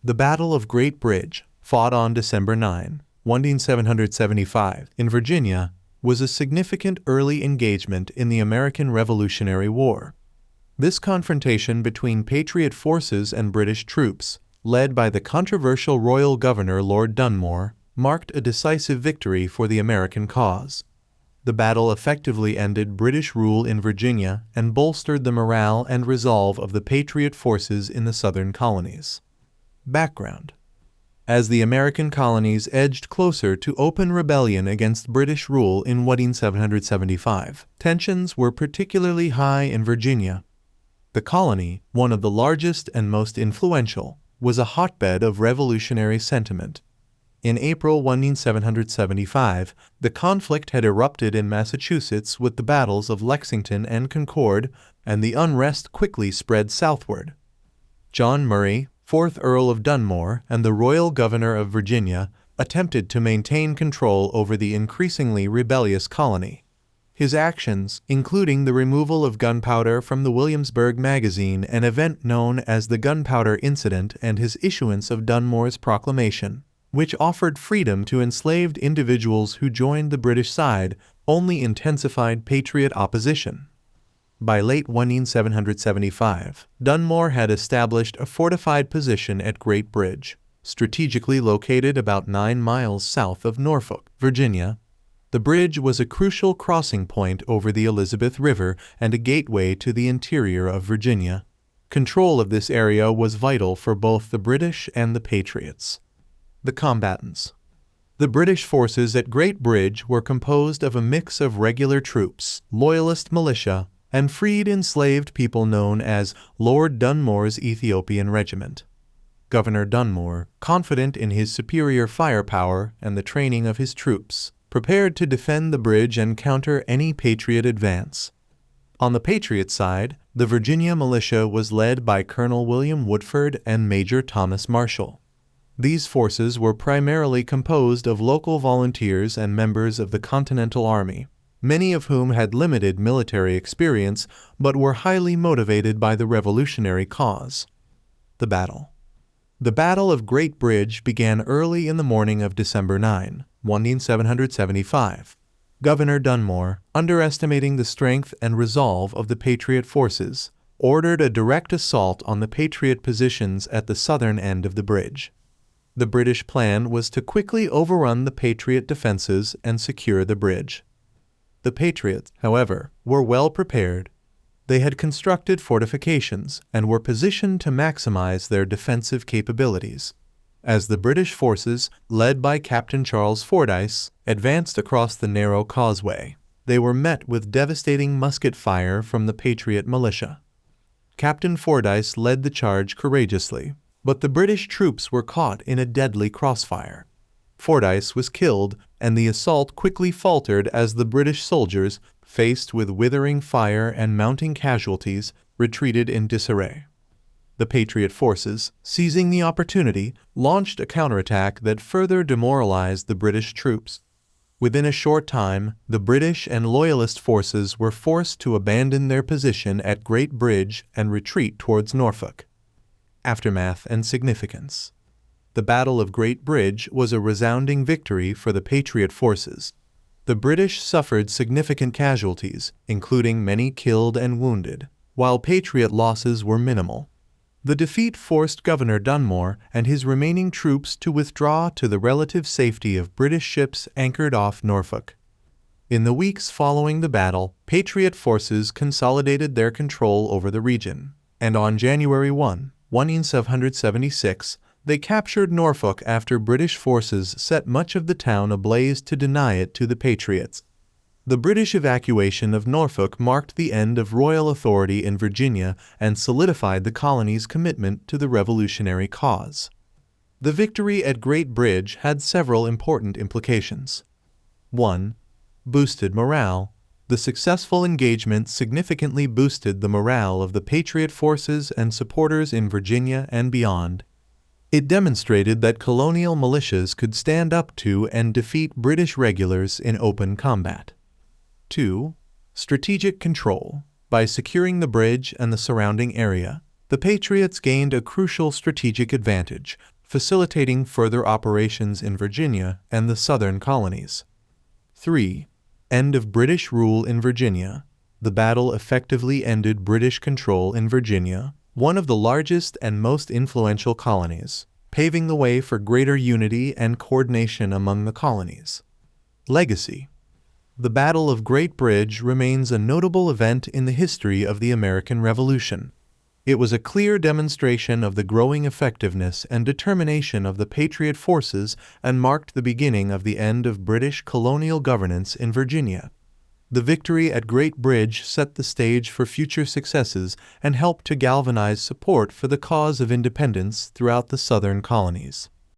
The Battle of Great Bridge, fought on December 9, 1775, in Virginia, was a significant early engagement in the American Revolutionary War. This confrontation between Patriot forces and British troops, led by the controversial Royal Governor Lord Dunmore, marked a decisive victory for the American cause. The battle effectively ended British rule in Virginia and bolstered the morale and resolve of the Patriot forces in the southern colonies. Background: as the American colonies edged closer to open rebellion against British rule in 1775, tensions were particularly high in Virginia. The colony, one of the largest and most influential, was a hotbed of revolutionary sentiment. In April 1775, the conflict had erupted in Massachusetts with the battles of Lexington and Concord, and the unrest quickly spread southward. John Murray, 4th Earl of Dunmore and the Royal Governor of Virginia, attempted to maintain control over the increasingly rebellious colony. His actions, including the removal of gunpowder from the Williamsburg magazine, an event known as the Gunpowder Incident, and his issuance of Dunmore's proclamation, which offered freedom to enslaved individuals who joined the British side, only intensified Patriot opposition. By late 1775, Dunmore had established a fortified position at Great Bridge, strategically located about 9 miles south of Norfolk, Virginia. The bridge was a crucial crossing point over the Elizabeth River and a gateway to the interior of Virginia. Control of this area was vital for both the British and the Patriots. The combatants. The British forces at Great Bridge were composed of a mix of regular troops, loyalist militia, and freed enslaved people known as Lord Dunmore's Ethiopian Regiment. Governor Dunmore, confident in his superior firepower and the training of his troops, prepared to defend the bridge and counter any Patriot advance. On the Patriot side, the Virginia militia was led by Colonel William Woodford and Major Thomas Marshall. These forces were primarily composed of local volunteers and members of the Continental Army, many of whom had limited military experience but were highly motivated by the revolutionary cause. The battle. The Battle of Great Bridge began early in the morning of December 9, 1775. Governor Dunmore, underestimating the strength and resolve of the Patriot forces, ordered a direct assault on the Patriot positions at the southern end of the bridge. The British plan was to quickly overrun the Patriot defenses and secure the bridge. The Patriots, however, were well prepared. They had constructed fortifications and were positioned to maximize their defensive capabilities. As the British forces, led by Captain Charles Fordyce, advanced across the narrow causeway, they were met with devastating musket fire from the Patriot militia. Captain Fordyce led the charge courageously, but the British troops were caught in a deadly crossfire. Fordyce was killed, and the assault quickly faltered as the British soldiers, faced with withering fire and mounting casualties, retreated in disarray. The Patriot forces, seizing the opportunity, launched a counterattack that further demoralized the British troops. Within a short time, the British and Loyalist forces were forced to abandon their position at Great Bridge and retreat towards Norfolk. Aftermath and significance. The Battle of Great Bridge was a resounding victory for the Patriot forces. The British suffered significant casualties, including many killed and wounded, while Patriot losses were minimal. The defeat forced Governor Dunmore and his remaining troops to withdraw to the relative safety of British ships anchored off Norfolk. In the weeks following the battle, Patriot forces consolidated their control over the region, and on January 1, 1776, they captured Norfolk after British forces set much of the town ablaze to deny it to the Patriots. The British evacuation of Norfolk marked the end of royal authority in Virginia and solidified the colony's commitment to the revolutionary cause. The victory at Great Bridge had several important implications. 1. Boosted morale. The successful engagement significantly boosted the morale of the Patriot forces and supporters in Virginia and beyond. It demonstrated that colonial militias could stand up to and defeat British regulars in open combat. 2. Strategic control. By securing the bridge and the surrounding area, The Patriots gained a crucial strategic advantage, facilitating further operations in Virginia and the southern colonies. 3. End of British rule in Virginia. The battle effectively ended British control in Virginia, one of the largest and most influential colonies, paving the way for greater unity and coordination among the colonies. Legacy. The Battle of Great Bridge remains a notable event in the history of the American Revolution. It was a clear demonstration of the growing effectiveness and determination of the Patriot forces and marked the beginning of the end of British colonial governance in Virginia. The victory at Great Bridge set the stage for future successes and helped to galvanize support for the cause of independence throughout the southern colonies.